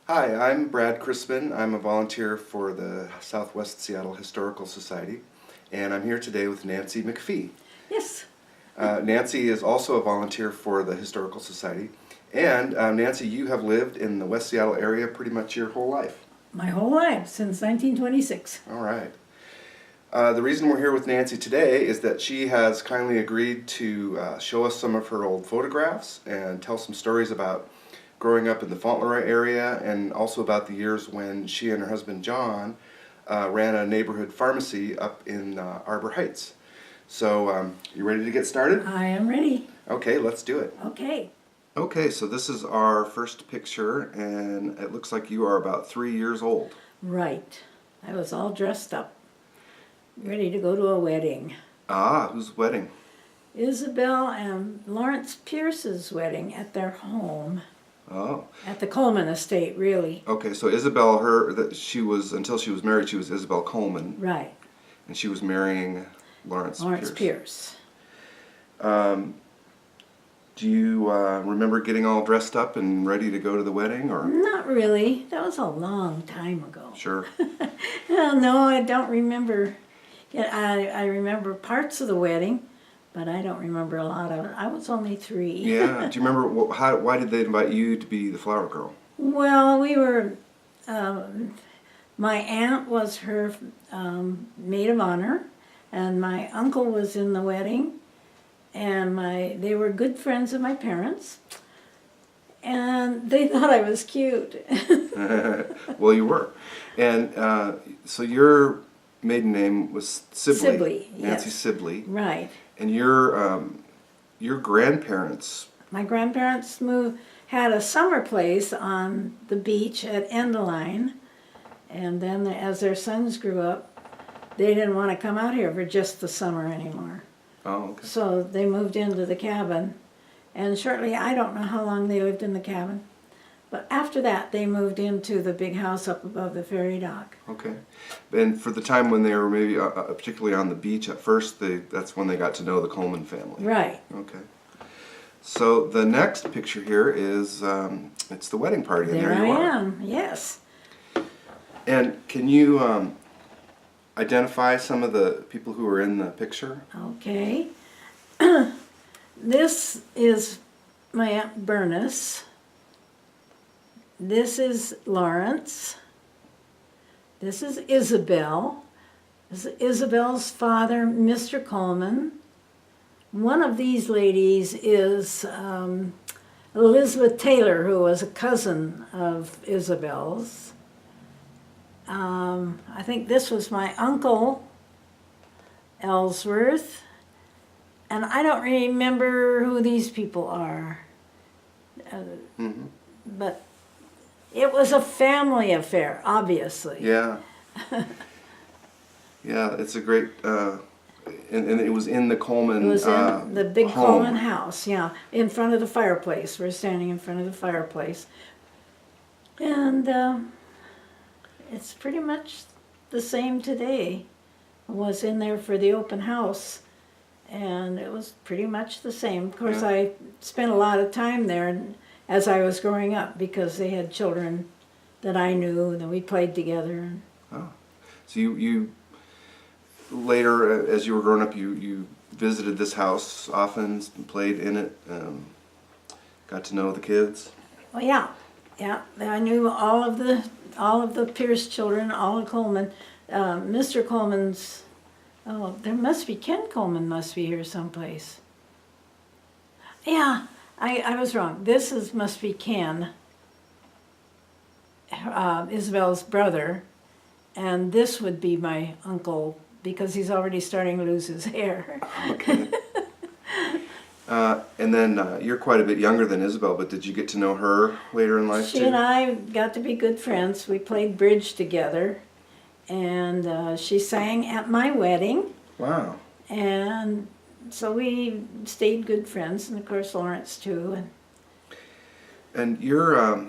Hi, I'm Brad Crispin. I'm a volunteer for the Southwest Seattle Historical Society, and I'm here today with Nancy McPhee. Yes. Nancy is also a volunteer for the Historical Society, and Nancy, you have lived in the West Seattle area pretty much your whole life. My whole life, since 1926. All right. The reason we're here with Nancy today is that she has kindly agreed to show us some of her old photographs and tell some stories about growing up in the Fauntleroy area, and also about the years when she and her husband John ran a neighborhood pharmacy up in Arbor Heights. So, you ready to get started? I am ready. Okay, let's do it. Okay. Okay, so this is our first picture, and it looks like you are about 3 years old. Right. I was all dressed up, ready to go to a wedding. Ah, whose wedding? Isabel and Lawrence Pierce's wedding at their home. Oh. At the Coleman estate, really. Okay, so Isabel, until she was married, she was Isabel Coleman. Right. And she was marrying Lawrence Pierce. Do you remember getting all dressed up and ready to go to the wedding, or? Not really. That was a long time ago. Sure. Well, no, I don't remember. Yeah, I remember parts of the wedding, but I don't remember a lot of it. I was only 3. Yeah. Do you remember why did they invite you to be the flower girl? Well, we were. My aunt was her maid of honor, and my uncle was in the wedding, and they were good friends of my parents, and they thought I was cute. Well, you were, and so your maiden name was Sibley. Sibley, Nancy yes. Sibley. Right. And your grandparents. My grandparents had a summer place on the beach at Endeline, and then as their sons grew up, they didn't want to come out here for just the summer anymore. Oh, okay. So they moved into the cabin, and shortly, I don't know how long they lived in the cabin, but after that they moved into the big house up above the ferry dock. Okay. And for the time when they were maybe particularly on the beach at first, that's when they got to know the Coleman family. Right. Okay. So the next picture here is it's the wedding party, and there you are. There I am. Yes. And can you identify some of the people who are in the picture? Okay. This is my Aunt Bernice. This is Lawrence. This is Isabel. This is Isabel's father, Mr. Coleman. One of these ladies is Elizabeth Taylor, who was a cousin of Isabel's. I think this was my uncle, Ellsworth. And I don't remember who these people are. But it was a family affair, obviously. Yeah. Yeah, it's a great, and it was in the Coleman It was in the big home. Coleman house, yeah, in front of the fireplace. We're standing in front of the fireplace. And it's pretty much the same today. I was in there for the open house, and it was pretty much the same. Of course, Yeah. I spent a lot of time there as I was growing up, because they had children that I knew, and then we played together. Oh. So you later, as you were growing up, you visited this house often, played in it, got to know the kids? Well, yeah. I knew all of the Pierce children, all of Coleman. Mr. Coleman's, there must be, Ken Coleman must be here someplace. Yeah, I was wrong. This must be Ken, Isabel's brother, and this would be my uncle, because he's already starting to lose his hair. Okay. And then you're quite a bit younger than Isabel, but did you get to know her later in life too? She and I got to be good friends. We played bridge together, and she sang at my wedding. Wow. And so we stayed good friends, and of course Lawrence too. And your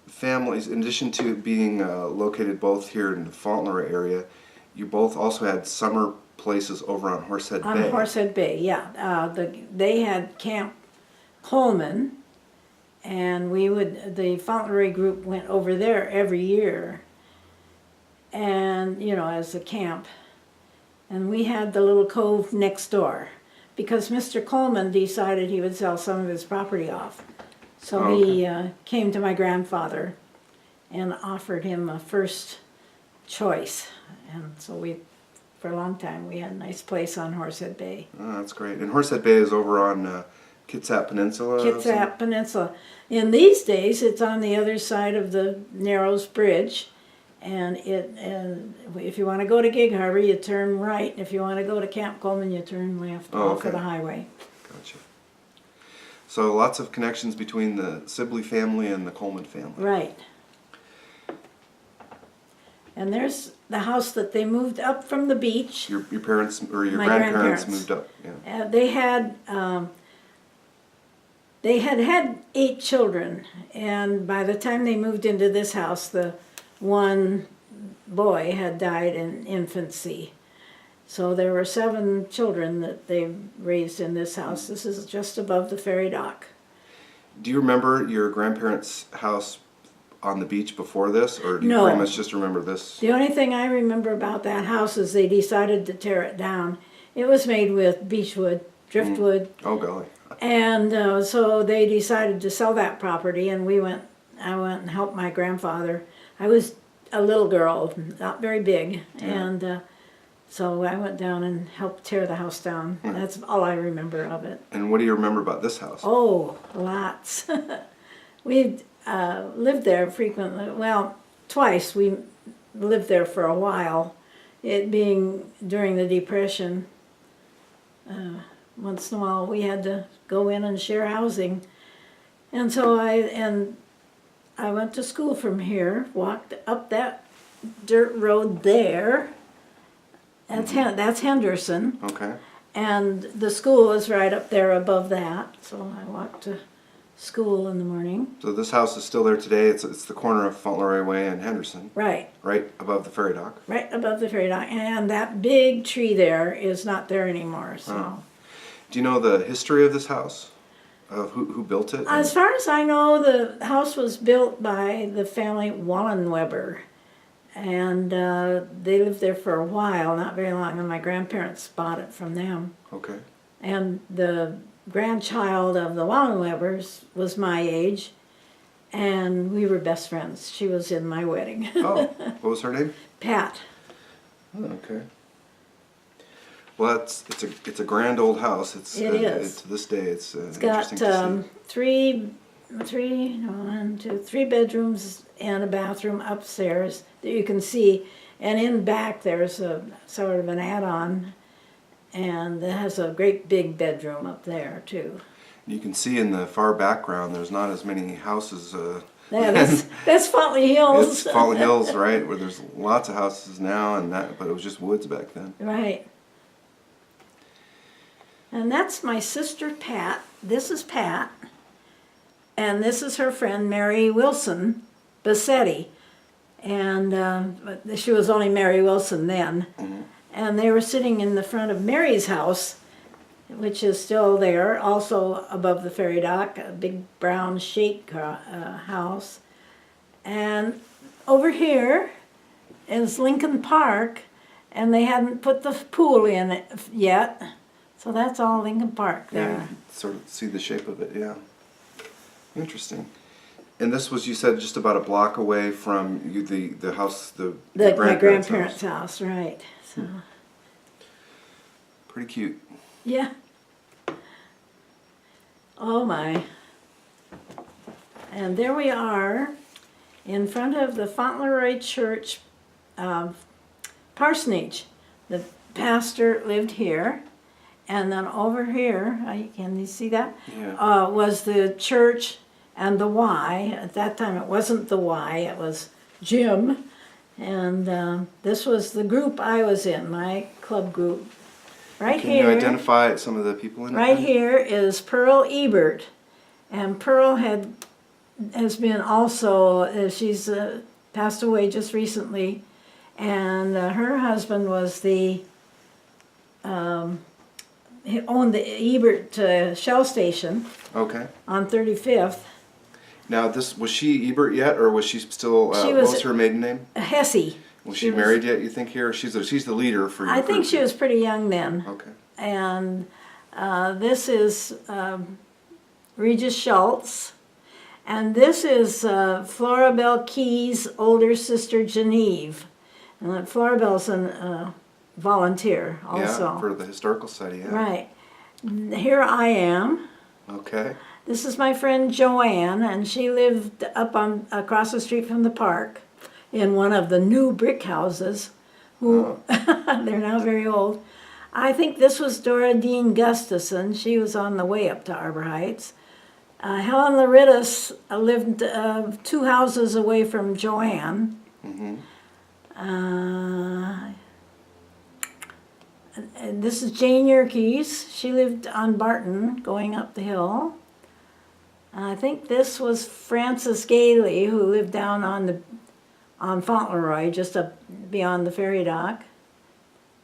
families, in addition to being located both here in the Fauntleroy area, you both also had summer places over on Horsehead Bay. On Horsehead Bay, yeah. They had Camp Coleman, and the Fauntleroy group went over there every year, and, you know, as a camp. And we had the little cove next door, because Mr. Coleman decided he would sell some of his property off. So he came to my grandfather and offered him a first choice. And so for a long time, we had a nice place on Horsehead Bay. Oh, that's great. And Horsehead Bay is over on Kitsap Peninsula? Kitsap Peninsula. In these days, it's on the other side of the Narrows Bridge. And if you want to go to Gig Harbor, you turn right. If you want to go to Camp Coleman, you turn left off of the highway. Gotcha. So lots of connections between the Sibley family and the Coleman family. Right. And there's the house that they moved up from the beach. Your parents or your My grandparents grandparents. moved up. Yeah. They had 8 children, and by the time they moved into this house, the one boy had died in infancy. So there were 7 children that they raised in this house. This is just above the ferry dock. Do you remember your grandparents' house on the beach before this, or do you No. pretty much just remember this? The only thing I remember about that house is they decided to tear it down. It was made with beechwood, driftwood, Oh, golly. and so they decided to sell that property, and I went and helped my grandfather. I was a little girl, not very big, and so I went down and helped tear the house down. That's all I remember of it. And what do you remember about this house? Oh, lots. We lived there frequently. Well, twice we lived there for a while. It being during the Depression. Once in a while we had to go in and share housing. And so I went to school from here, walked up that dirt road there. That's Henderson. Okay. And the school was right up there above that. So I walked to school in the morning. So this house is still there today. It's the corner of Fauntleroy Way and Henderson. Right. Right above the ferry dock. Right above the ferry dock. And that big tree there is not there anymore. So. Oh. Do you know the history of this house? Of who built it? As far as I know, the house was built by the family Wallenweber. And they lived there for a while, not very long, and my grandparents bought it from them. Okay. And the grandchild of the Wallenwebers was my age, and we were best friends. She was in my wedding. Oh, what was her name? Pat. Oh, okay. Well, it's a grand old house. It is. To this day, it's Got interesting to see. three bedrooms and a bathroom upstairs that you can see, and in back there's a sort of an add-on, and it has a great big bedroom up there too. You can see in the far background there's not as many houses. Yeah, that's Fontley Hills. It's Fallen Hills, right? Where there's lots of houses now, but it was just woods back then. Right. And that's my sister Pat. This is Pat. And this is her friend Mary Wilson Bassetti. And but she was only Mary Wilson then. Mm-hmm. And they were sitting in the front of Mary's house, which is still there, also above the ferry dock, a big brown shake house. And over here is Lincoln Park, and they hadn't put the pool in it yet. So that's all Lincoln Park there. Yeah, sort of see the shape of it, yeah. Interesting. And this was, you said, just about a block away from the house, My grandparents' house, right. So. Pretty cute. Yeah. Oh my. And there we are in front of the Fauntleroy Church parsonage. The pastor lived here. And then over here, can you see that? Yeah. Was the church and the Y. At that time it wasn't the Y, it was Jim. And this was the group I was in, my club group. Right Can here. you identify some of the people in it? Right here is Pearl Ebert. And Pearl had has been also, she's passed away just recently, and her husband was he owned the Ebert Shell Station Okay. on 35th. Now, was she Ebert yet, or was she still? She what was was her maiden name? Hesse. Was she married yet? You think here? She's the leader for your I think group. she was pretty young then. Okay. And this is Regis Schultz. And this is Floribel Key's older sister, Genevieve. And Floribel's a volunteer also. Yeah, for the historical study, yeah. Right. Here I am. Okay. This is my friend Joanne, and she lived across the street from the park in one of the new brick houses. They're now very old. I think this was Dora Dean Gustafson. She was on the way up to Arbor Heights. Helen Lorittis lived 2 houses away from Joanne. Mm-hmm. And this is Jane Yerkes. She lived on Barton, going up the hill. I think this was Frances Gailey, who lived down on Fauntleroy, just up beyond the ferry dock.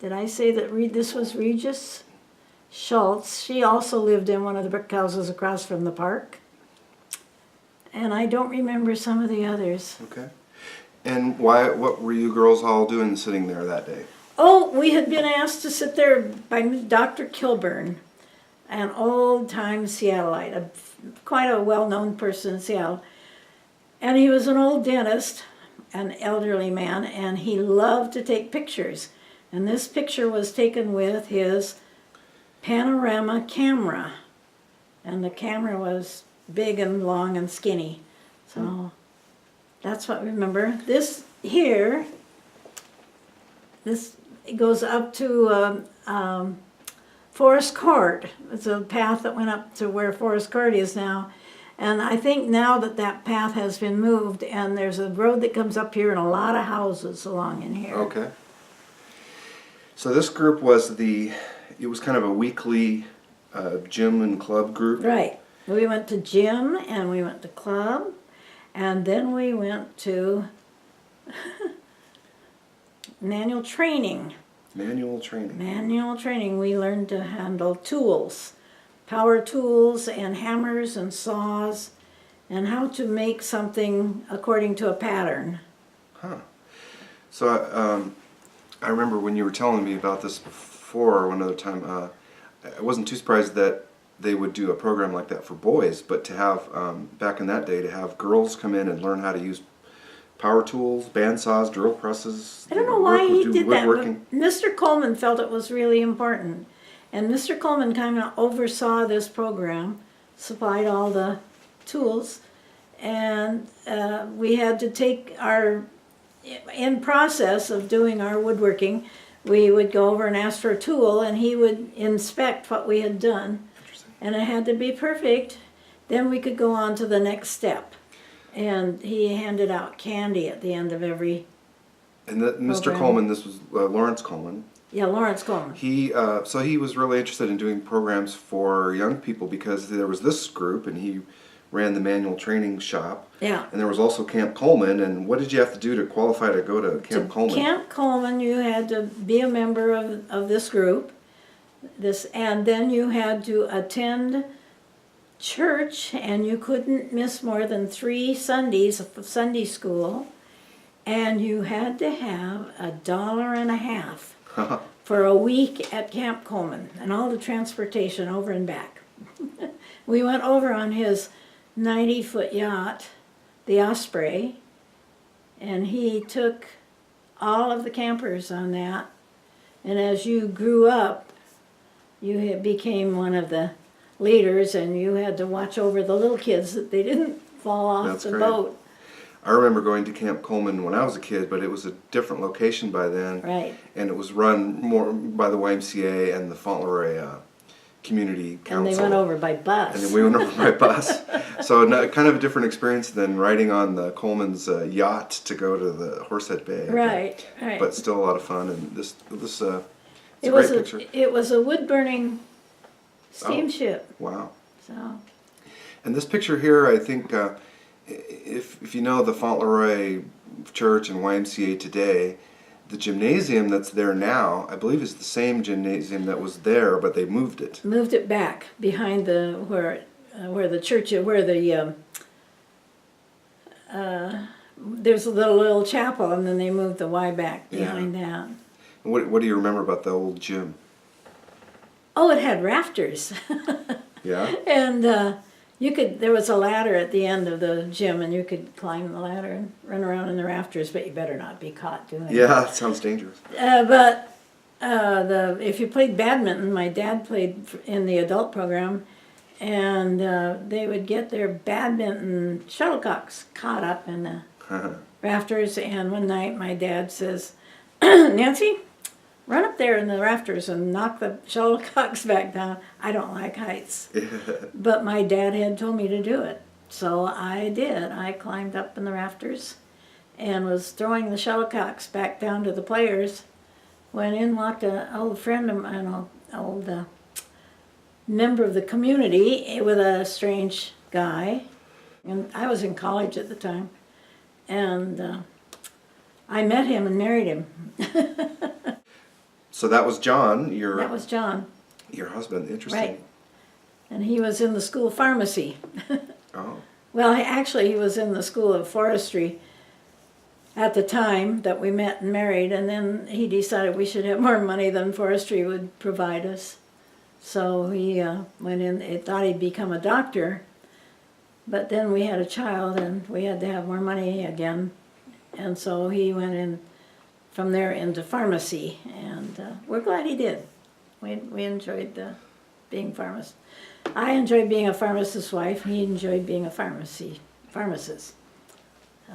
Did I say that this was Regis Schultz? She also lived in one of the brick houses across from the park. And I don't remember some of the others. Okay. And what were you girls all doing sitting there that day? Oh, we had been asked to sit there by Dr. Kilburn, an old-time Seattleite, quite a well-known person in Seattle. And he was an old dentist, an elderly man, and he loved to take pictures. And this picture was taken with his panorama camera. And the camera was big and long and skinny. So that's what we remember. This here, this goes up to Forest Court. It's a path that went up to where Forest Court is now. And I think now that path has been moved, and there's a road that comes up here and a lot of houses along in here. Okay. So this group it was kind of a weekly gym and club group. Right. We went to gym and we went to club, and then we went to manual training. Manual training. Manual training. We learned to handle tools, power tools and hammers and saws, and how to make something according to a pattern. Huh. So I remember when you were telling me about this before one other time, I wasn't too surprised that they would do a program like that for boys, but to have, back in that day, to have girls come in and learn how to use power tools, bandsaws, drill presses. I don't know why he did that, woodworking. but Mr. Coleman felt it was really important. And Mr. Coleman kind of oversaw this program, supplied all the tools, and we had to take in process of doing our woodworking, we would go over and ask for a tool, and he would inspect what we had done. And it had to be perfect. Then we could go on to the next step. And he handed out candy at the end of every And Mr. program. Coleman, this was Lawrence Coleman. Yeah, Lawrence Coleman. So he was really interested in doing programs for young people because there was this group, and he ran the manual training shop. Yeah. And there was also Camp Coleman. And what did you have to do to qualify to go to Camp Coleman? Camp Coleman, you had to be a member of this group. And then you had to attend church, and you couldn't miss more than 3 Sundays of Sunday school, and you had to have $1.50 for a week at Camp Coleman, and all the transportation over and back. We went over on his 90-foot yacht, the Osprey, and he took all of the campers on that. And as you grew up, you became one of the leaders, and you had to watch over the little kids that they didn't fall off That's the great. boat. I remember going to Camp Coleman when I was a kid, but it was a different location by then. Right. And it was run more by the YMCA and the Fauntleroy Community Council. And they went over by bus. And then we went over by bus. So kind of a different experience than riding on the Coleman's yacht to go to the Horsehead Bay. Right. But still a lot of fun. And it's a It great picture. It was a wood-burning steamship. Wow. So And this picture here, I think, if you know the Fauntleroy Church and YMCA today, the gymnasium that's there now, I believe, is the same gymnasium that was there, but they moved it. Moved it back behind where the church, where the there's a little chapel, and then they moved the Y back behind that. What do you remember about the old gym? Oh, it had rafters. Yeah? And there was a ladder at the end of the gym, and you could climb the ladder and run around in the rafters, but you better not be caught doing it. Yeah, that sounds dangerous. If you played badminton, my dad played in the adult program, and they would get their badminton shuttlecocks caught up in the rafters. And one night my dad says, Nancy, run up there in the rafters and knock the shuttlecocks back down. I don't like heights. But my dad had told me to do it. So I did. I climbed up in the rafters and was throwing the shuttlecocks back down to the players when in walked an old friend of mine, an old member of the community with a strange guy. And I was in college at the time. And I met him and married him. So that was John, That was John. your husband. Interesting. Right. And he was in the school of pharmacy. Oh. Well, he was in the school of forestry at the time that we met and married, and then he decided we should have more money than forestry would provide us. So he went in, he thought he'd become a doctor, but then we had a child and we had to have more money again. And so he went in from there into pharmacy, and we're glad he did. We enjoyed being pharmacists. I enjoyed being a pharmacist's wife. He enjoyed being a pharmacist. So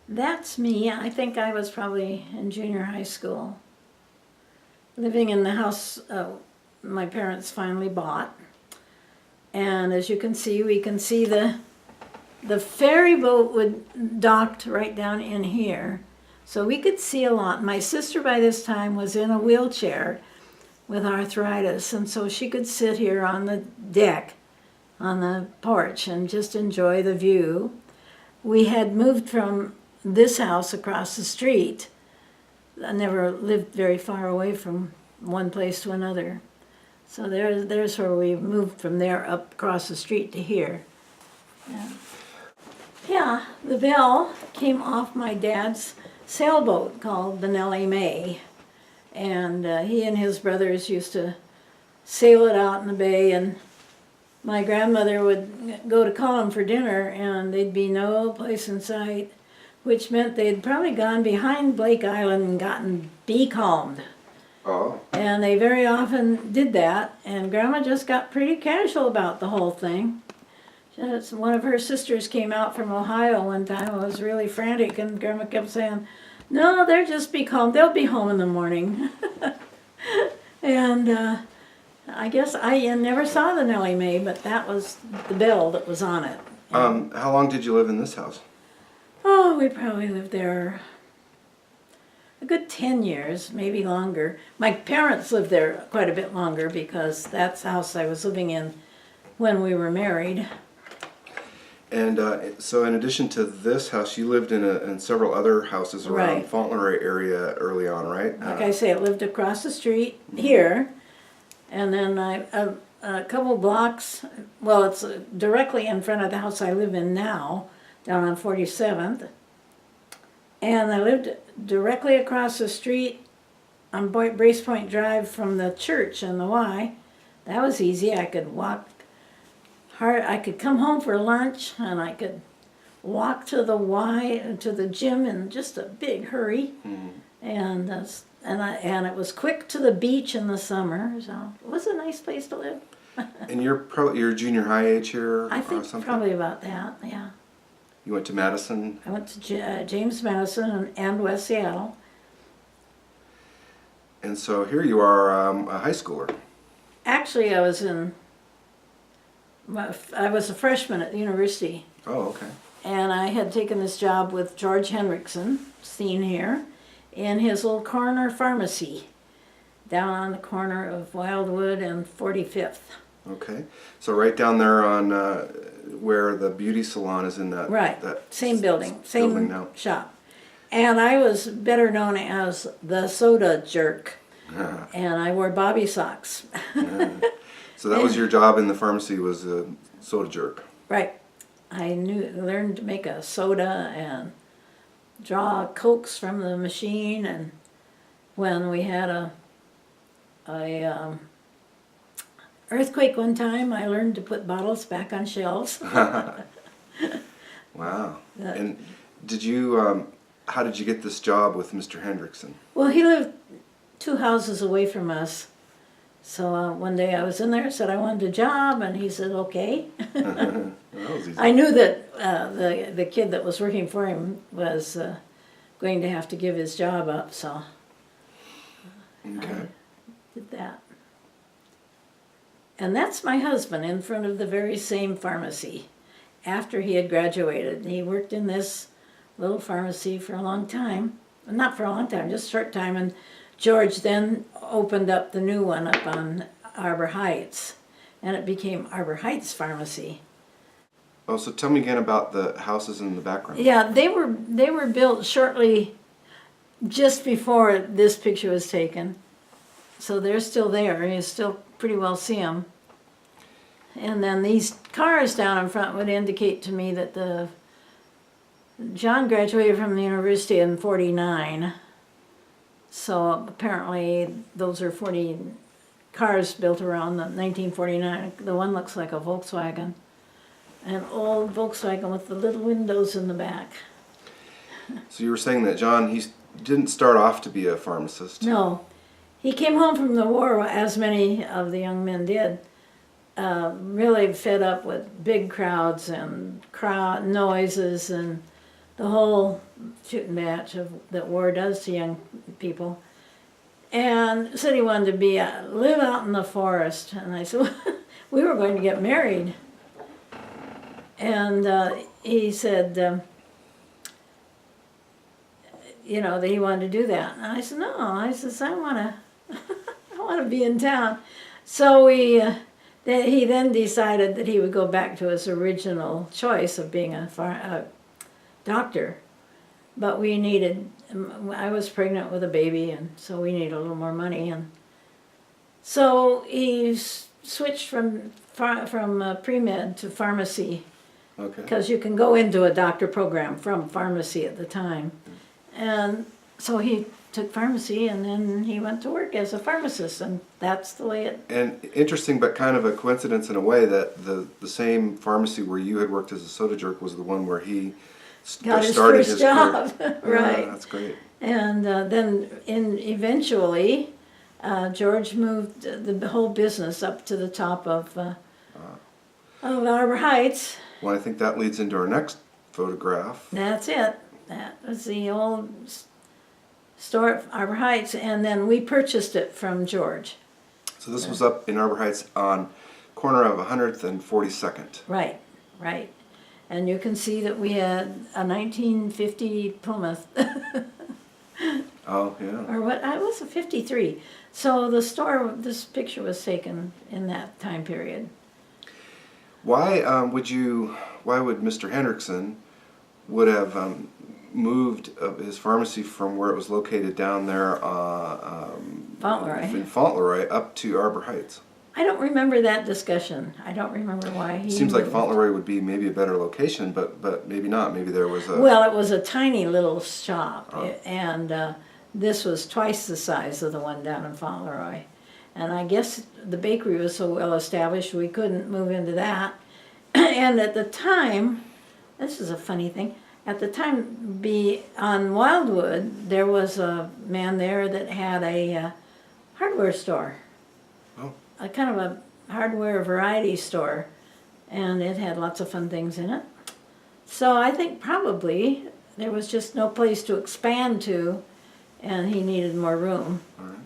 that's me. I think I was probably in junior high school, living in the house my parents finally bought. And as you can see, we can see the ferry boat docked right down in here. So we could see a lot. My sister by this time was in a wheelchair with arthritis, and so she could sit here on the deck, on the porch, and just enjoy the view. We had moved from this house across the street. I never lived very far away from one place to another. So there's where we moved from there up across the street to here. Yeah, the bell came off my dad's sailboat called the Nellie Mae. And he and his brothers used to sail it out in the bay, and my grandmother would go to call them for dinner, and there'd be no place in sight, which meant they'd probably gone behind Blake Island and gotten becalmed. Oh. And they very often did that, and Grandma just got pretty casual about the whole thing. One of her sisters came out from Ohio one time and was really frantic, and Grandma kept saying, "No, they're just becalmed. They'll be home in the morning." And I guess I never saw the Nellie Mae, but that was the bell that was on it. How long did you live in this house? Oh, we probably lived there a good 10 years, maybe longer. My parents lived there quite a bit longer because that's the house I was living in when we were married. And so in addition to this house, you lived in several other houses around Right. Fauntleroy area early on, right? Like I say, I lived across the street here, and then a couple blocks, well, it's directly in front of the house I live in now, down on 47th. And I lived directly across the street on Brace Point Drive from the church and the Y. That was easy. I could walk hard. I could come home for lunch, and I could walk to the Y, to the gym in just a big hurry. And it was quick to the beach in the summer, so it was a nice place to live. And you're junior high age here I or think something? probably about that, yeah. You went to Madison? I went to James Madison and West Seattle. And so here you are, a high schooler. Actually, I was a freshman at the university, Oh, okay. and I had taken this job with George Henriksen, seen here, in his little corner pharmacy down on the corner of Wildwood and 45th. Okay. So right down there on where the beauty salon is in that Right, that same building, building same now. shop. And I was better known as the soda jerk, and I wore bobby socks. So that was your job in the pharmacy, was a soda jerk. Right. Learned to make a soda and draw Cokes from the machine, and when we had a earthquake one time, I learned to put bottles back on shelves. Wow. And did you, how did you get this job with Mr. Hendrickson? Well, he lived 2 houses away from us. So one day I was in there, said I wanted a job, and he said, okay. That was easy. I knew that the kid that was working for him was going to have to give his job up, so Okay. I did that. And that's my husband in front of the very same pharmacy after he had graduated. He worked in this little pharmacy for a long time. Not for a long time, just a short time. And George then opened up the new one up on Arbor Heights, and it became Arbor Heights Pharmacy. Oh, so tell me again about the houses in the background. Yeah, they were built shortly just before this picture was taken. So they're still there. You still pretty well see them. And then these cars down in front would indicate to me that John graduated from the university in '49. So apparently those are 40 cars built around 1949. The one looks like a Volkswagen. An old Volkswagen with the little windows in the back. So you were saying that John, he didn't start off to be a pharmacist. No. He came home from the war, as many of the young men did, really fed up with big crowds and noises and the whole shooting match that war does to young people. And said he wanted to live out in the forest. And I said, we were going to get married. And he said, that he wanted to do that. And I said, no. I says, I want to be in town. So he then decided that he would go back to his original choice of being a doctor. But I was pregnant with a baby, and so we needed a little more money. And so he switched from pre-med to pharmacy. Okay. Because you can go into a doctor program from pharmacy at the time. And so he took pharmacy, and then he went to work as a pharmacist, and that's the way it... And interesting, but kind of a coincidence in a way, that the same pharmacy where you had worked as a soda jerk was the one where he got his started first job. career. Right. Yeah, that's great. And then eventually, George moved the whole business up to the top of Arbor Heights. Well, I think that leads into our next photograph. That's it. That was the old store at Arbor Heights, and then we purchased it from George. So this was up in Arbor Heights on corner of 100th and 42nd. Right, right. And you can see that we had a 1950 Plymouth. Oh, yeah. Or what? I was a 53. So this picture was taken in that time period. Why would Mr. Hendrickson would have moved his pharmacy from where it was located down there Fauntleroy. in Fauntleroy up to Arbor Heights? I don't remember that discussion. I don't remember why he Seems like moved. Fauntleroy would be maybe a better location, but maybe not. Maybe there was a... Well, it was a tiny little shop, Oh. and this was twice the size of the one down in Fauntleroy. And I guess the bakery was so well established we couldn't move into that. And at the time, this is a funny thing, at the time on Wildwood, there was a man there that had a hardware store. Oh. A kind of a hardware variety store. And it had lots of fun things in it. So I think probably there was just no place to expand to, and he needed more room. All right.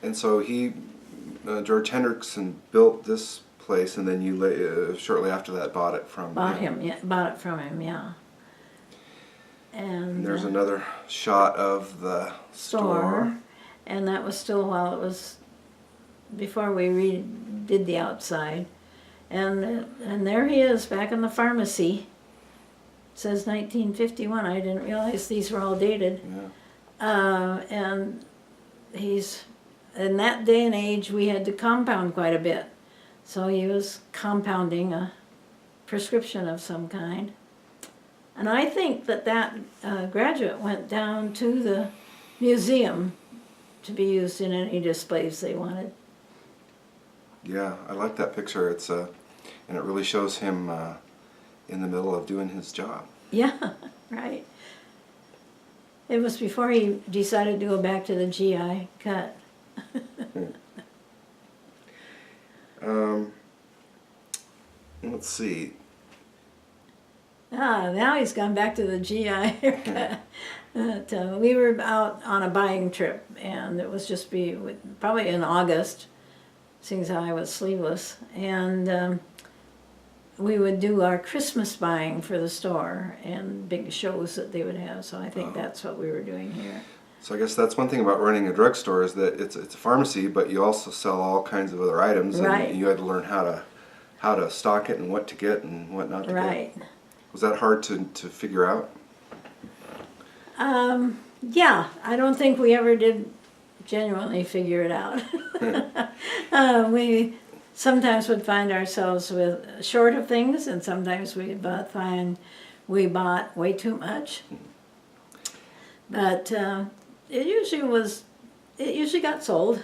And so George Hendrickson built this place, and then you shortly after that bought it from Bought it from him, yeah. And there's another shot of the store. And that was still while it was before we did the outside. And there he is back in the pharmacy. It says 1951. I didn't realize these were all dated. Yeah. And he's, in that day and age, we had to compound quite a bit. So he was compounding a prescription of some kind. And I think that graduate went down to the museum to be used in any displays they wanted. Yeah, I like that picture. It's and it really shows him in the middle of doing his job. Yeah, right. It was before he decided to go back to the GI cut. Let's see. Now he's gone back to the GI haircut. We were out on a buying trip, and it was just probably in August, seeing as how I was sleeveless, and we would do our Christmas buying for the store and big shows that they would have. So I think that's what we were doing here. So I guess that's one thing about running a drugstore is that it's a pharmacy, but you also sell all kinds of other items, Right. and you had to learn how to stock it and what to get and what not to Right. get. Was that hard to figure out? Yeah, I don't think we ever did genuinely figure it out. We sometimes would find ourselves with short of things, and sometimes we find we bought way too much. But it usually got sold.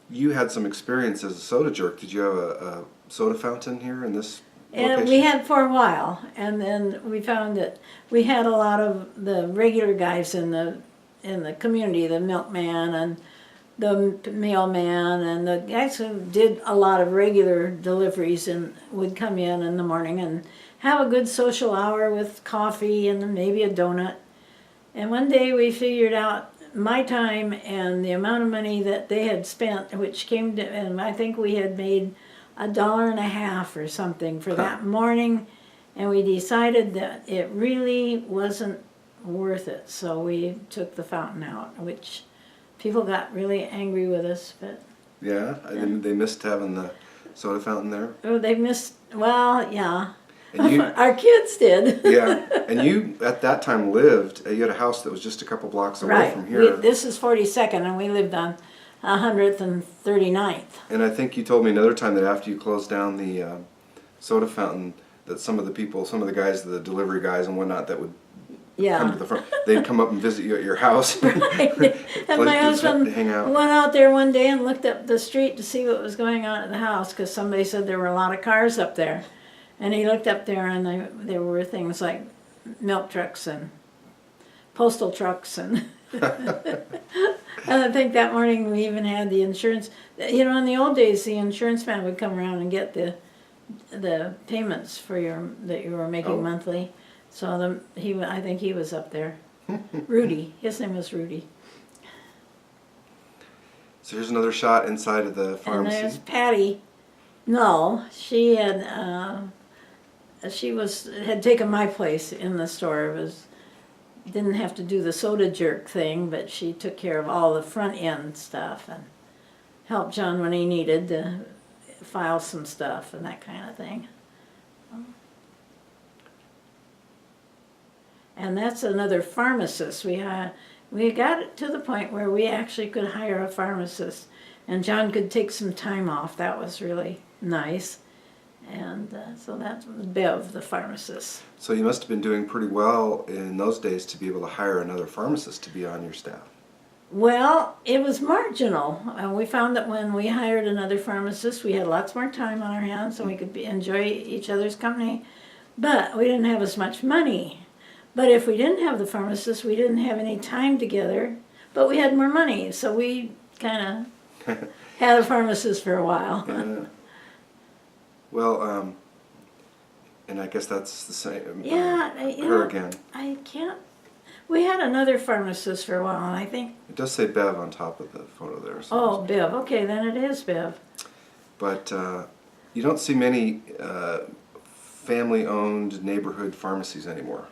You had some experience as a soda jerk. Did you have a soda fountain here in this And location? we had for a while, and then we found that we had a lot of the regular guys in the community, the milkman and the mailman, and the guys who did a lot of regular deliveries and would come in the morning and have a good social hour with coffee and maybe a donut. And one day we figured out my time and the amount of money that they had spent, which came to, and I think we had made $1.50 or something for that morning, and we decided that it really wasn't worth it. So we took the fountain out, which people got really angry with us, but Yeah, they missed having the soda fountain there. oh, they missed. Well, yeah, And you, our kids did. yeah, and you at that time lived. You had a house that was just a couple blocks away Right. from here. This is 42nd, and we lived on 100th and 39th. And I think you told me another time that after you closed down the soda fountain, that some of the guys, the delivery guys and whatnot, that would come to the front, they'd come up and visit you at your house. Right. And my husband hang out. went out there one day and looked up the street to see what was going on at the house, because somebody said there were a lot of cars up there. And he looked up there, and there were things like milk trucks and postal trucks. And and I think that morning we even had the insurance. You know, in the old days, the insurance man would come around and get the payments for that you were making monthly. So I think he was up there. Rudy, his name was Rudy. So here's another shot inside of the pharmacy. And there's Patty. No, she had had taken my place in the store. Didn't have to do the soda jerk thing, but she took care of all the front end stuff and helped John when he needed to file some stuff and that kind of thing. And that's another pharmacist. We got it to the point where we actually could hire a pharmacist, and John could take some time off. That was really nice. And so that was Bev, the pharmacist. So you must have been doing pretty well in those days to be able to hire another pharmacist to be on your staff. Well, it was marginal. We found that when we hired another pharmacist, we had lots more time on our hands and we could enjoy each other's company, but we didn't have as much money. But if we didn't have the pharmacist, we didn't have any time together, but we had more money, so we kind of had a pharmacist for a while. Yeah. Well, and I guess that's the same. Yeah, her again. I can't. We had another pharmacist for a while, and I think. It does say Bev on top of the photo there. So Oh, Bev. Okay, then it is Bev. But you don't see many family-owned neighborhood pharmacies anymore.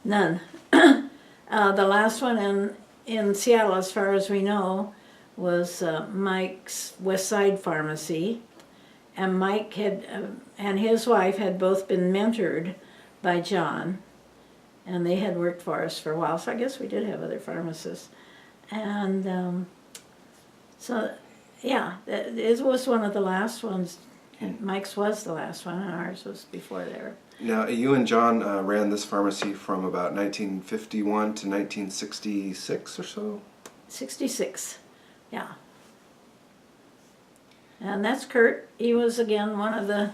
None. The last one in Seattle, as far as we know, was Mike's West Side Pharmacy, and Mike had and his wife had both been mentored by John, and they had worked for us for a while. So I guess we did have other pharmacists, and so yeah, it was one of the last ones. Mike's was the last one, and ours was before there. Now, you and John ran this pharmacy from about 1951 to 1966 or so? 66, yeah. And that's Kurt. He was, again, one of the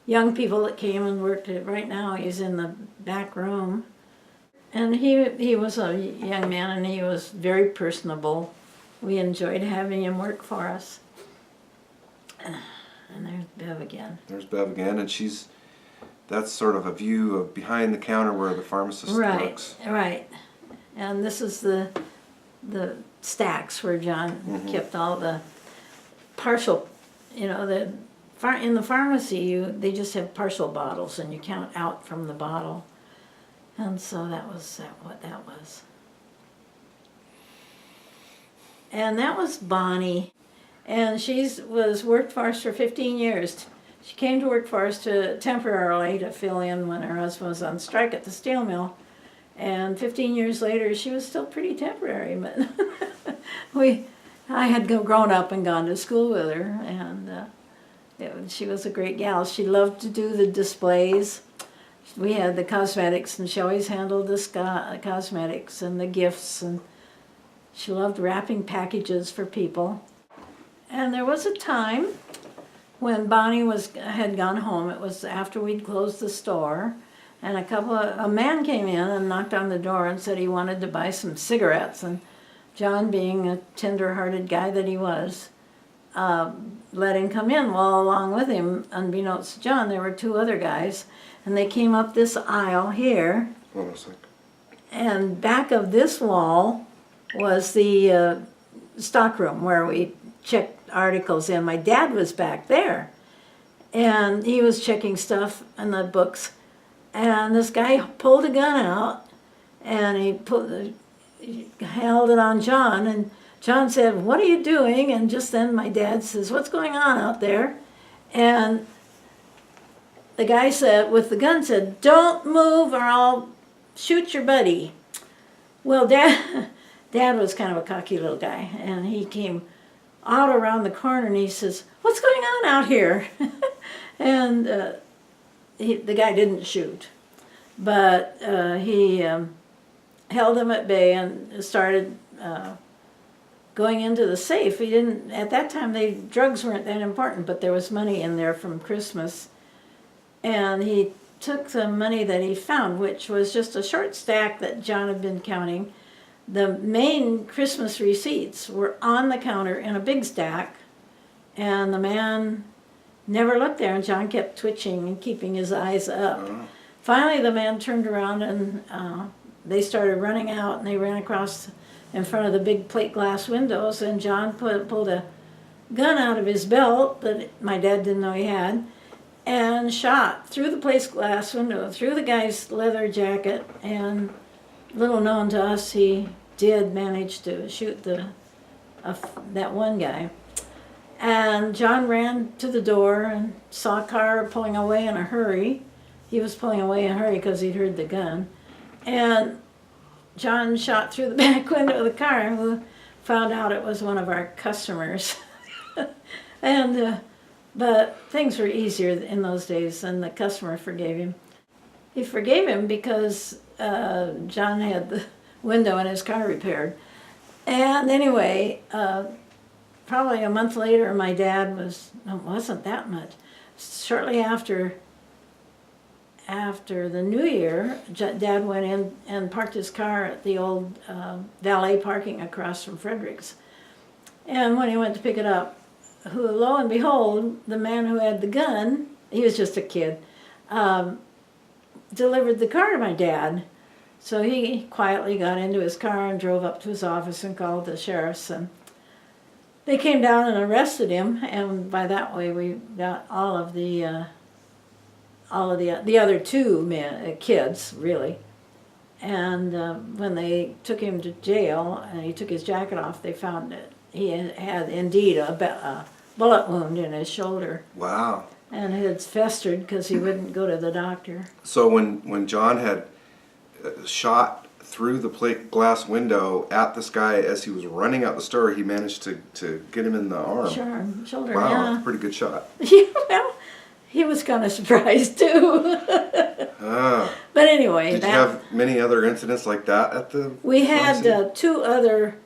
young people that came and worked. Right now he's in the back room. And he was a young man, and he was very personable. We enjoyed having him work for us. And there's Bev again. There's Bev again, and that's sort of a view of behind the counter where the pharmacist works. Right. And this is the stacks where John kept all the partial, in the pharmacy they just have partial bottles, and you count out from the bottle. And so that was what that was. And that was Bonnie. And she worked for us for 15 years. She came to work for us temporarily to fill in when her husband was on strike at the steel mill. And 15 years later, she was still pretty temporary, but I had grown up and gone to school with her, and she was a great gal. She loved to do the displays. We had the cosmetics, and she always handled the cosmetics and the gifts, and she loved wrapping packages for people. And there was a time when Bonnie had gone home. It was after we'd closed the store, and a man came in and knocked on the door and said he wanted to buy some cigarettes. And John, being a tender-hearted guy that he was, let him come in. Well, along with him, unbeknownst to John, there were two other guys, and they came up this aisle here. Hold on a sec. And back of this wall was the stockroom where we checked articles in. My dad was back there, and he was checking stuff in the books, and this guy pulled a gun out, and he held it on John, and John said, "What are you doing?" And just then my dad says, "What's going on out there?" And the guy with the gun said, "Don't move or I'll shoot your buddy." Well, Dad was kind of a cocky little guy, and he came out around the corner, and he says, "What's going on out here?" And the guy didn't shoot, but he held him at bay and started going into the safe. He didn't, at that time, drugs weren't that important, but there was money in there from Christmas, and he took the money that he found, which was just a short stack that John had been counting. The main Christmas receipts were on the counter in a big stack, and the man never looked there, and John kept twitching and keeping his eyes up. Finally, the man turned around, and they started running out, and they ran across in front of the big plate glass windows, and John pulled a gun out of his belt that my dad didn't know he had, and shot through the plate glass window, through the guy's leather jacket, and little known to us, he did manage to shoot that one guy. And John ran to the door and saw a car pulling away in a hurry. He was pulling away in a hurry because he'd heard the gun. And John shot through the back window of the car, and we found out it was one of our customers. But things were easier in those days, and the customer forgave him. He forgave him because John had the window in his car repaired. And anyway, probably a month later, my dad it wasn't that much. Shortly after the New Year, Dad went in and parked his car at the old valet parking across from Frederick's. And when he went to pick it up, lo and behold, the man who had the gun, he was just a kid, delivered the car to my dad. So he quietly got into his car and drove up to his office and called the sheriffs, and they came down and arrested him. And by that way, we got all of the other two kids, really. And when they took him to jail and he took his jacket off, they found that he had indeed a bullet wound in his shoulder, Wow. and it had festered because he wouldn't go to the doctor. So when John had shot through the plate glass window at this guy as he was running out the store, he managed to get him in the arm. Sure, shoulder, Wow, yeah. that's a pretty good shot. Yeah, well, he was kind of surprised too. Ah. But anyway, Did you have many other incidents like that at the we had pharmacy? 2 other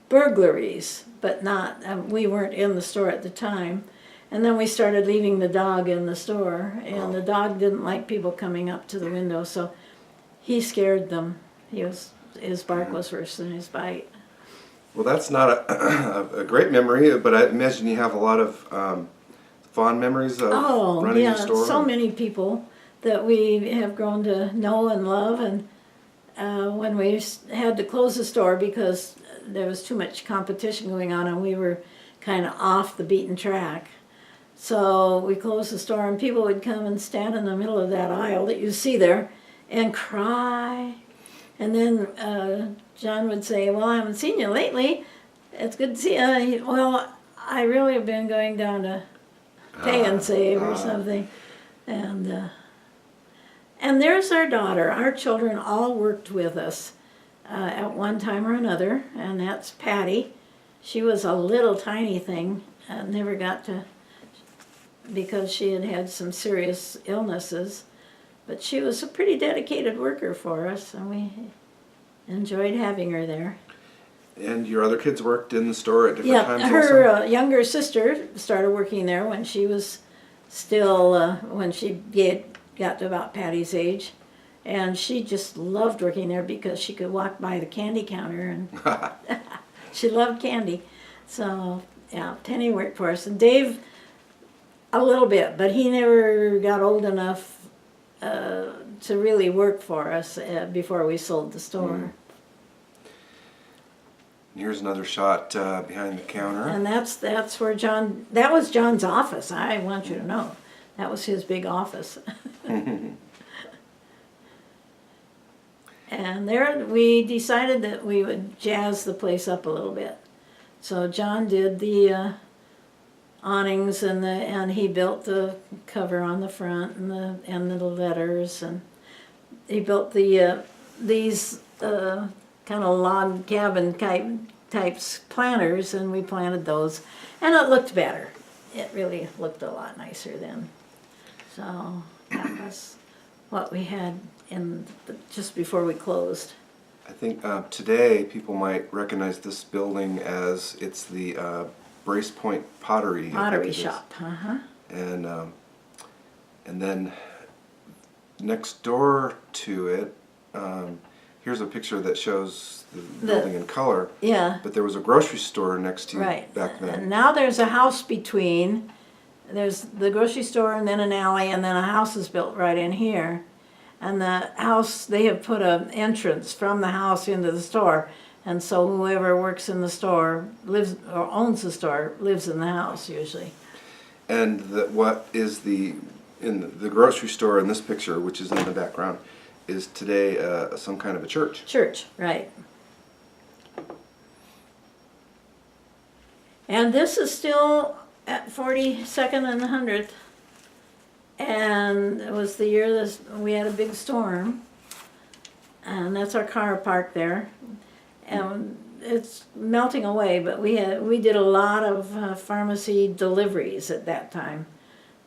burglaries, but not, we weren't in the store at the time. And then we started leaving the dog in the store, and the dog didn't like people coming up to the window, so he scared them. His bark was worse than his bite. Well, that's not a great memory, but I imagine you have a lot of fond memories of Oh, running yeah, the store. so many people that we have grown to know and love, and when we had to close the store because there was too much competition going on and we were kind of off the beaten track. So we closed the store and people would come and stand in the middle of that aisle that you see there and cry. And then John would say, well, I haven't seen you lately. It's good to see you. Well, I really have been going down to Pay and Save or something. And there's our daughter. Our children all worked with us at one time or another, and that's Patty. She was a little tiny thing and never got to, because she had had some serious illnesses. But she was a pretty dedicated worker for us, and we enjoyed having her there. And your other kids worked in the store at different Yeah, times her also? younger sister started working there when she was still, when she got to about Patty's age. And she just loved working there because she could walk by the candy counter, and she loved candy. So, yeah, Penny worked for us. And Dave, a little bit, but he never got old enough to really work for us before we sold the store. Here's another shot behind the counter. And that's where John, that was John's office, I want you to know. That was his big office. And there we decided that we would jazz the place up a little bit. So John did the awnings and he built the cover on the front and the letters, and he built these kind of log cabin types planters, and we planted those, and it looked better. It really looked a lot nicer then. So that was what we had just before we closed. I think today people might recognize this building as it's the Brace Point Pottery. Pottery shop, And then next door to it, here's a picture that shows the building in color. Yeah. But there was a grocery store next to Right. back then. And now there's a house between. There's the grocery store and then an alley, and then a house is built right in here. And the house, they have put an entrance from the house into the store. And so whoever works in the store lives or owns the store lives in the house usually. And what is in the grocery store in this picture, which is in the background, is today some kind of a church. Church, right. And this is still at 42nd and 100th. And it was the year we had a big storm. And that's our car parked there. And it's melting away, but we did a lot of pharmacy deliveries at that time.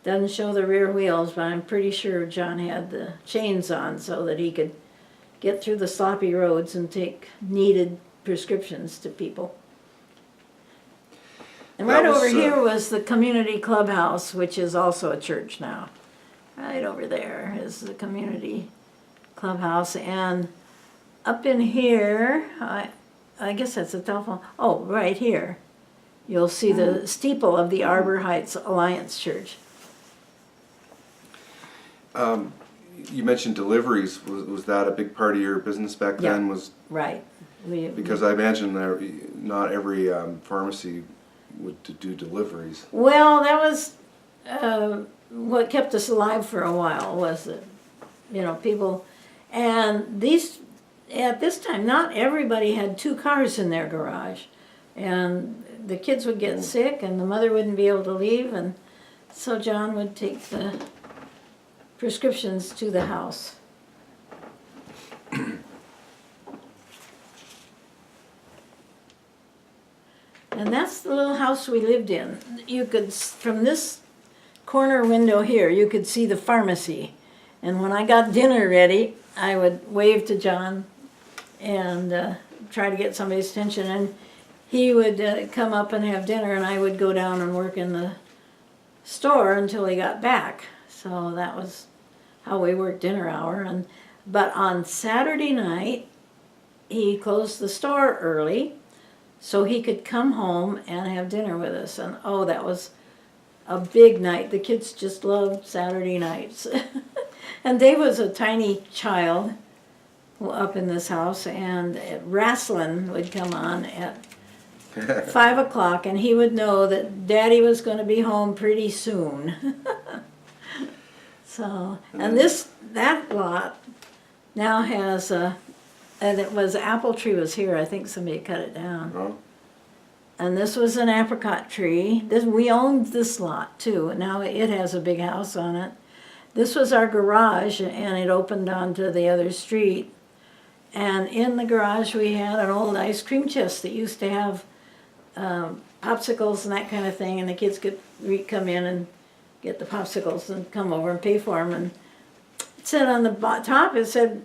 Doesn't show the rear wheels, but I'm pretty sure John had the chains on so that he could get through the sloppy roads and take needed prescriptions to people. And right over here was the community clubhouse, which is also a church now. Right over there is the community clubhouse, and up in here, I guess that's a telephone. Oh, right here, you'll see the steeple of the Arbor Heights Alliance Church. You mentioned deliveries. Was that a big part of your business back then? Was right. Because I imagine not every pharmacy would do deliveries. Well, that was what kept us alive for a while. Was that people, and at this time, not everybody had 2 cars in their garage. And the kids would get sick and the mother wouldn't be able to leave, and so John would take the prescriptions to the house. And that's the little house we lived in. You could, from this corner window here, you could see the pharmacy. And when I got dinner ready, I would wave to John and try to get somebody's attention. And he would come up and have dinner, and I would go down and work in the store until he got back. So that was how we worked dinner hour. But on Saturday night, he closed the store early so he could come home and have dinner with us. And oh, that was a big night. The kids just loved Saturday nights. And Dave was a tiny child up in this house, and wrestling would come on at 5 o'clock, and he would know that Daddy was going to be home pretty soon. So, and that lot now has and it was, apple tree was here. I think somebody cut it down. Oh. And this was an apricot tree. We owned this lot too. Now it has a big house on it. This was our garage, and it opened onto the other street. And in the garage we had an old ice cream chest that used to have popsicles and that kind of thing, and the kids could come in and get the popsicles and come over and pay for them. And it said on the top, it said,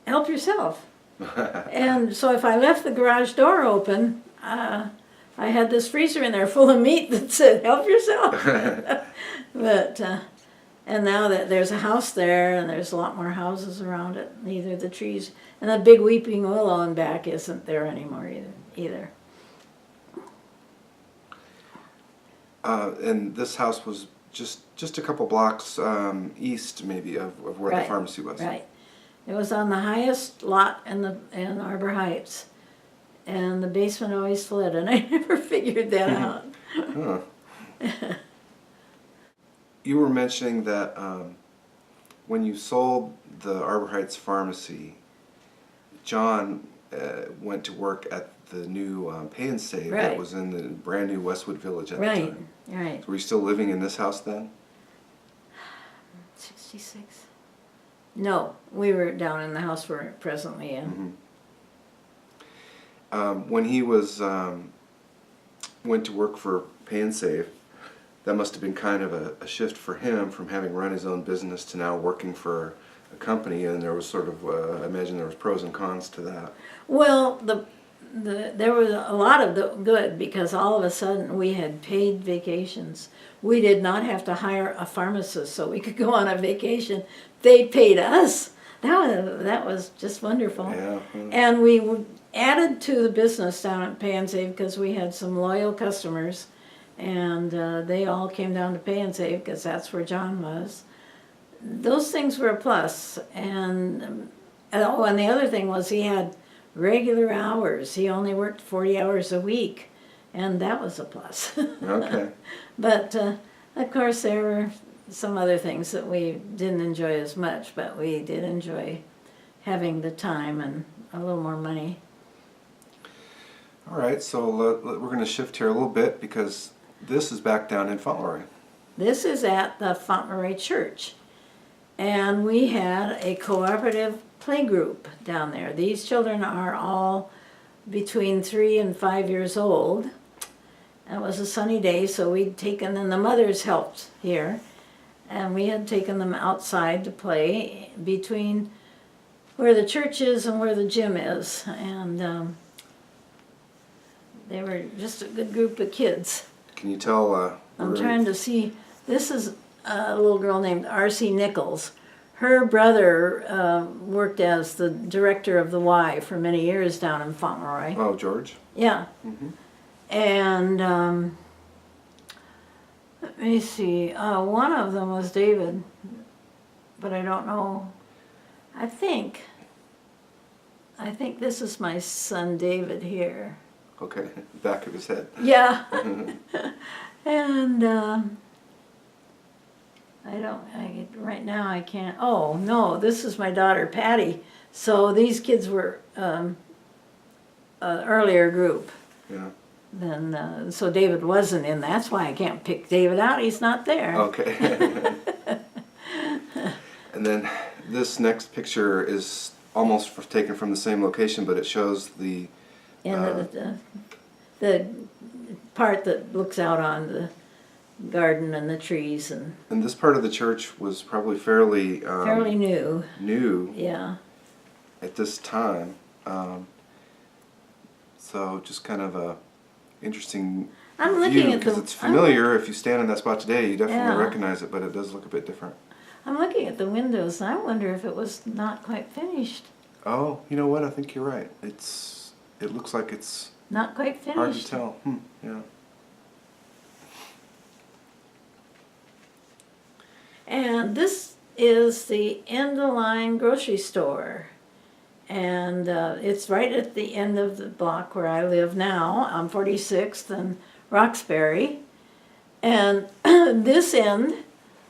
"Help yourself." And so if I left the garage door open, I had this freezer in there full of meat that said, "Help yourself." But and now that there's a house there, and there's a lot more houses around it, neither the trees, and the big weeping willow in back isn't there anymore either. And this house was just a couple blocks east, maybe, of where the pharmacy was. Right. It was on the highest lot in Arbor Heights, and the basement always flooded, and I never figured that out. Huh. You were mentioning that when you sold the Arbor Heights pharmacy, John went to work at the new Pay and Save that was in the brand new Westwood Village at the time. Right. So were you still living in this house then? 66. No, we were down in the house we're presently in. Mm-hmm. When he went to work for Pay and Save, that must have been kind of a shift for him from having run his own business to now working for a company, and there was sort of, I imagine there was pros and cons to that. Well, there was a lot of the good, because all of a sudden we had paid vacations. We did not have to hire a pharmacist so we could go on a vacation. They paid us. That was just wonderful. Yeah. And we added to the business down at Pay and Save because we had some loyal customers, and they all came down to Pay and Save because that's where John was. Those things were a plus. And the other thing was he had regular hours. He only worked 40 hours a week, and that was a plus. Okay. But of course there were some other things that we didn't enjoy as much, but we did enjoy having the time and a little more money. All right, so we're going to shift here a little bit, because this is back down in Fauntleroy. This is at the Fauntleroy Church, and we had a cooperative play group down there. These children are all between 3 and 5 years old. It was a sunny day, so we'd taken them, the mothers helped here, and we had taken them outside to play between where the church is and where the gym is, and they were just a good group of kids. Can you tell? I'm trying to see, this is a little girl named R.C. Nichols. Her brother worked as the director of the Y for many years down in Fauntleroy. Oh, George? Yeah. Mm-hmm. And let me see, one of them was David, but I don't know. I think this is my son David here. Okay, back of his head. Yeah. And right now I can't, oh no, this is my daughter Patty. So these kids were an earlier group. Yeah. then so David wasn't in. That's why I can't pick David out. He's not there. Okay. And then this next picture is almost taken from the same location, but it shows the And the part that looks out on the garden and the trees and this part of the church was probably fairly fairly new. new Yeah. at this time. So just kind of a interesting I'm looking view at because the. it's familiar. If you stand in that spot today, you definitely Yeah. recognize it, but it does look a bit different. I'm looking at the windows. And I wonder if it was not quite finished. Oh, you know what? I think you're right. It looks like it's Not quite finished. hard to tell. Yeah. And this is the end of line grocery store. And it's right at the end of the block where I live now, on 46th and Roxbury. And this end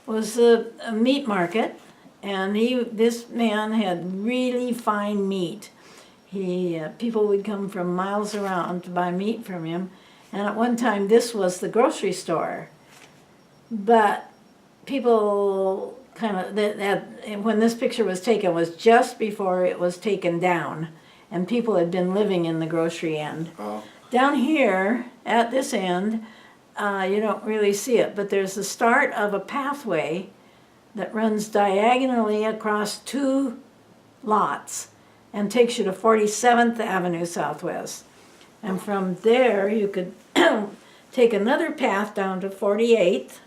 was a meat market, and this man had really fine meat. People would come from miles around to buy meat from him, and at one time this was the grocery store. But people kind of, when this picture was taken was just before it was taken down, and people had been living in the grocery end. Oh. Down here at this end, you don't really see it, but there's the start of a pathway that runs diagonally across two lots and takes you to 47th Avenue Southwest. And from there, you could take another path down to 48th,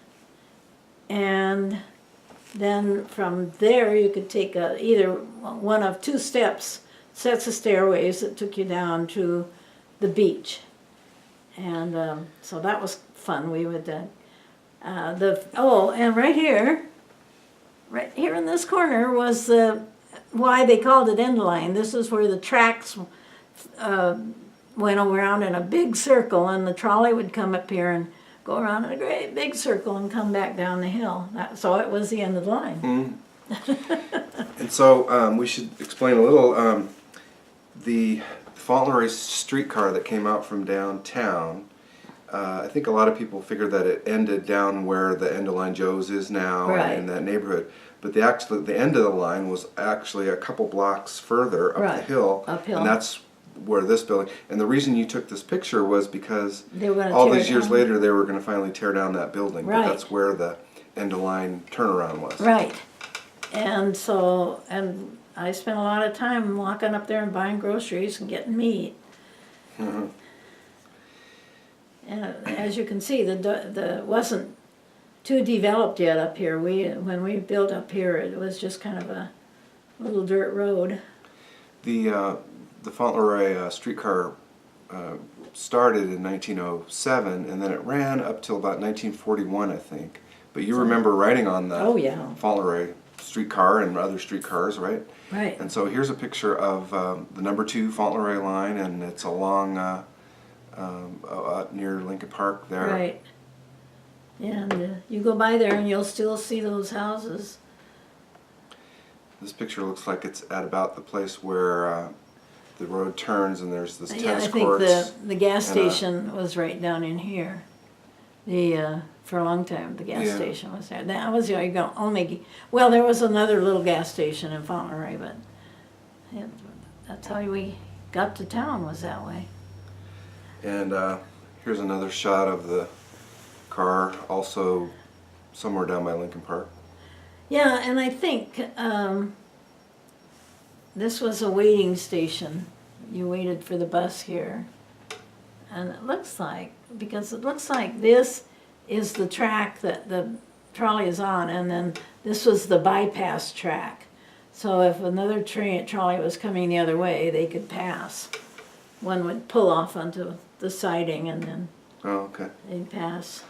and then from there you could take either one of two sets of stairways that took you down to the beach. And so that was fun. We would and right here in this corner was why they called it end line. This is where the tracks went around in a big circle, and the trolley would come up here and go around in a great big circle and come back down the hill. So it was the end of the line. And so we should explain a little the Fauntleroy streetcar that came out from downtown. I think a lot of people figured that it ended down where the end of line Joe's is now, Right. in that neighborhood. But the end of the line was actually a couple blocks further up the Right. hill, Uphill. and that's where this building. And the reason you took this picture was because They were gonna all tear these it years down. later they were going to finally tear down that building. Right. But that's where the end of line turnaround was. Right. And so, and I spent a lot of time walking up there and buying groceries and getting meat. Mhm. And as you can see, the wasn't too developed yet up here. When we built up here, it was just kind of a little dirt road. The Fauntleroy streetcar started in 1907, and then it ran up till about 1941, I think. But you remember riding on the Oh, yeah. Fauntleroy streetcar and other streetcars, right? Right. And so here's a picture of the number 2 Fauntleroy line, and it's along near Lincoln Park there. Right. And you go by there and you'll still see those houses. This picture looks like it's at about the place where the road turns, and there's this Yeah, I tennis think courts. the gas and a- station was right down in here. For a long time, the gas Yeah. station was there. That was the only, well, there was another little gas station in Fauntleroy, but that's how we got to town, was that way. And here's another shot of the car, also somewhere down by Lincoln Park. Yeah, and I think this was a waiting station. You waited for the bus here. And it looks like this is the track that the trolley is on, and then this was the bypass track. So if another trolley was coming the other way, they could pass. One would pull off onto the siding, and then Oh, okay. they'd pass.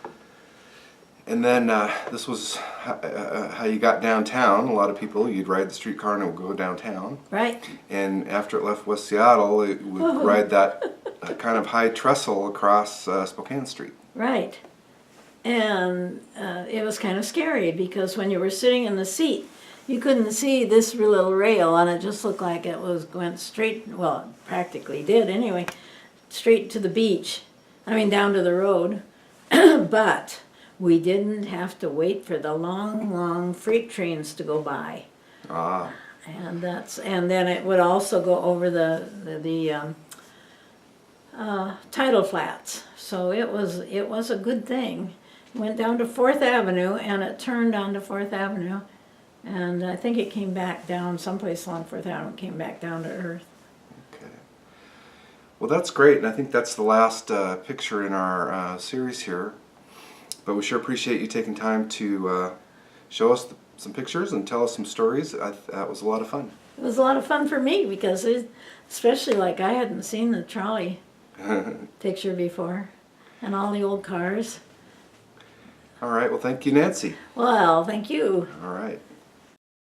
And then this was how you got downtown. A lot of people, you'd ride the streetcar and it would go downtown. Right? And after it left West Seattle, it would ride that kind of high trestle across Spokane Street. Right. And it was kind of scary because when you were sitting in the seat, you couldn't see this little rail, and it just looked like it went straight, well, it practically did anyway, straight to the beach. I mean, down to the road. But we didn't have to wait for the long, long freight trains to go by. Ah, And then it would also go over the tidal flats. So it was a good thing. Went down to 4th Avenue and it turned onto 4th Avenue. And I think it came back down someplace along 4th Avenue, came back down to Earth. okay. Well, that's great, and I think that's the last picture in our series here. But we sure appreciate you taking time to show us some pictures and tell us some stories. That was a lot of fun. It was a lot of fun for me because especially like I hadn't seen the trolley picture before and all the old cars. All right, well, thank you, Nancy. Well, thank you. All right.